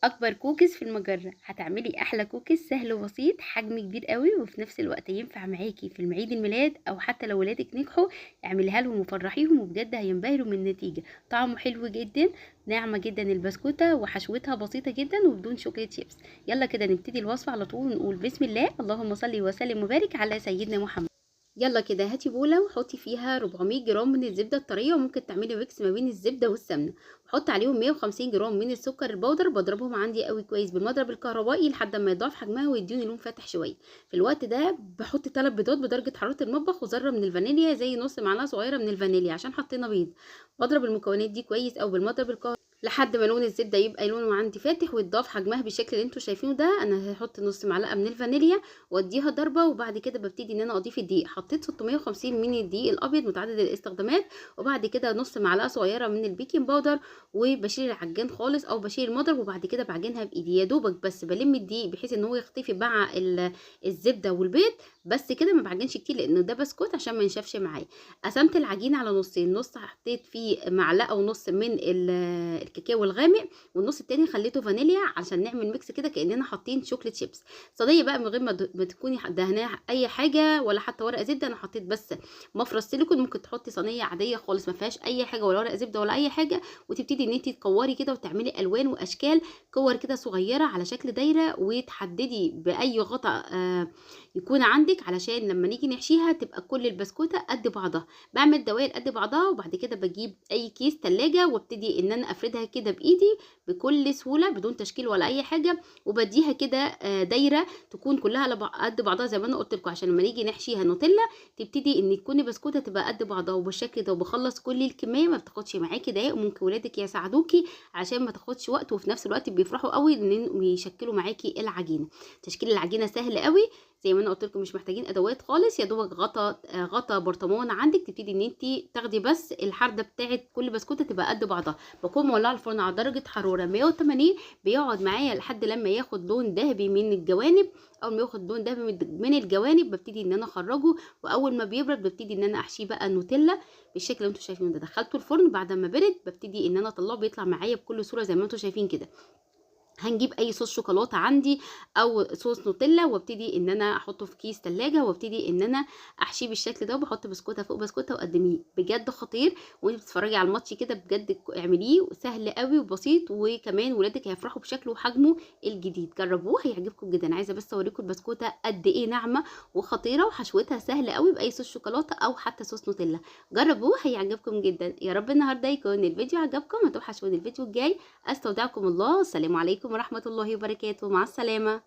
اكبر كوكيز في المجرة. هتعملي احلى كوكيز سهل وبسيط، حجم كبير قوي وفي نفس الوقت ينفع معاكي في المعيد الميلاد او حتى لو ولادك نجحوا اعمليها لهم وفرحيهم وبجد هينبهروا من النتيجة. طعمه حلو جدا، ناعمة جدا البسكوتة وحشوتها بسيطة جدا وبدون شوكليت شيبس. يلا كده نبتدي الوصفة على طول ونقول بسم الله، اللهم صل وسلم وبارك على سيدنا محمد. يلا كده هاتي بوله وحطي فيها 400 جرام من الزبده الطريه، وممكن تعملي ميكس ما بين الزبده والسمنه، وحط عليهم 150 جرام من السكر البودر. بضربهم عندي قوي كويس بالمضرب الكهربائي لحد ما يضاعف حجمها ويديني لون فاتح شويه. في الوقت ده بحط 3 بيضات بدرجه حراره المطبخ وذره من الفانيليا، زي نص معلقه صغيره من الفانيليا عشان حطينا بيض. بضرب المكونات دي كويس او بالمضرب الكهربائي لحد ما لون الزبده يبقى لونه عندي فاتح ويتضاف حجمها بالشكل اللي انتوا شايفينه ده. انا هحط نص معلقه من الفانيليا واديها ضربه، وبعد كده ببتدي ان انا اضيف الدقيق. حطيت 650 من الدقيق الابيض متعدد الاستخدامات، وبعد كده نص معلقه صغيره من البيكنج باودر، وبشيل العجان خالص او بشيل المضرب، وبعد كده بعجنها بايدي يا دوبك بس بلم الدقيق بحيث ان هو يختفي مع الزبده والبيض. بس كده ما بعجنش كتير لان ده بسكوت عشان ما ينشفش معايا. قسمت العجينه على نصين، نص حطيت فيه معلقه ونص من الكاكاو الغامق، والنص التاني خليته فانيليا عشان نعمل ميكس كده كاننا حاطين شوكليت شيبس. صينيه بقى من غير ما تكوني دهناها اي حاجه ولا حتى ورقه زبده، انا حطيت بس مفرش سيليكون. ممكن تحطي صينيه عاديه خالص ما فيهاش اي حاجه ولا ورقه زبده ولا اي حاجه، وتبتدي ان انت تكوري كده وتعملي الوان واشكال كور كده صغيره على شكل دايره، وتحددي باي غطا يكون عندك علشان لما نيجي نحشيها تبقى كل البسكوته قد بعضها. بعمل دوائر قد بعضها، وبعد كده بجيب اي كيس تلاجة وابتدي ان انا افردها كده بايدي بكل سهوله بدون تشكيل ولا اي حاجه، وبديها كده دايره تكون كلها قد بعضها زي ما انا قلت لكم، عشان لما نيجي نحشيها نوتيلا تبتدي ان تكون بسكوته تبقى قد بعضها وبالشكل ده. وبخلص كل الكميه ما بتاخدش معاكي دقايق، وممكن ولادك يساعدوكي عشان ما تاخدش وقت، وفي نفس الوقت بيفرحوا قوي ان يشكلوا معاكي العجينه. تشكيل العجينه سهل قوي زي ما انا قلت لكم، مش محتاجين ادوات خالص، يا دوبك غطا برطمان عندك تبتدي ان انت تاخدي بس الحرده بتاعت كل بسكوته تبقى قد بعضها. بكون مولعه الفرن على درجه حراره 180، بيقعد معايا لحد لما ياخد لون ذهبي من الجوانب. اول ما ياخد لون ذهبي من الجوانب ببتدي ان انا اخرجه، واول ما بيبرد ببتدي ان انا احشيه بقى نوتيلا بالشكل اللي انتوا شايفينه ده. دخلته الفرن بعد ما برد ببتدي ان انا اطلعه بيطلع معايا بكل صوره زي ما انتوا شايفين كده. هنجيب اي صوص شوكولاته عندي او صوص نوتيلا، وابتدي ان انا احطه في كيس تلاجة، وابتدي ان انا احشيه بالشكل ده، وبحط بسكوته فوق بسكوته واقدميه. بجد خطير، وانت بتتفرجي على الماتش كده بجد اعمليه، سهل قوي وبسيط، وكمان ولادك هيفرحوا بشكله وحجمه الجديد. جربوه هيعجبكم جدا. عايزه بس اوريكم البسكوته قد ايه ناعمه وخطيره، وحشوتها سهله قوي باي صوص شوكولاته او حتى صوص نوتيلا. جربوه هيعجبكم جدا. يا رب النهارده يكون الفيديو عجبكم، ما توحشوني الفيديو الجاي. استودعكم الله، والسلام عليكم ورحمة الله وبركاته. مع السلامة.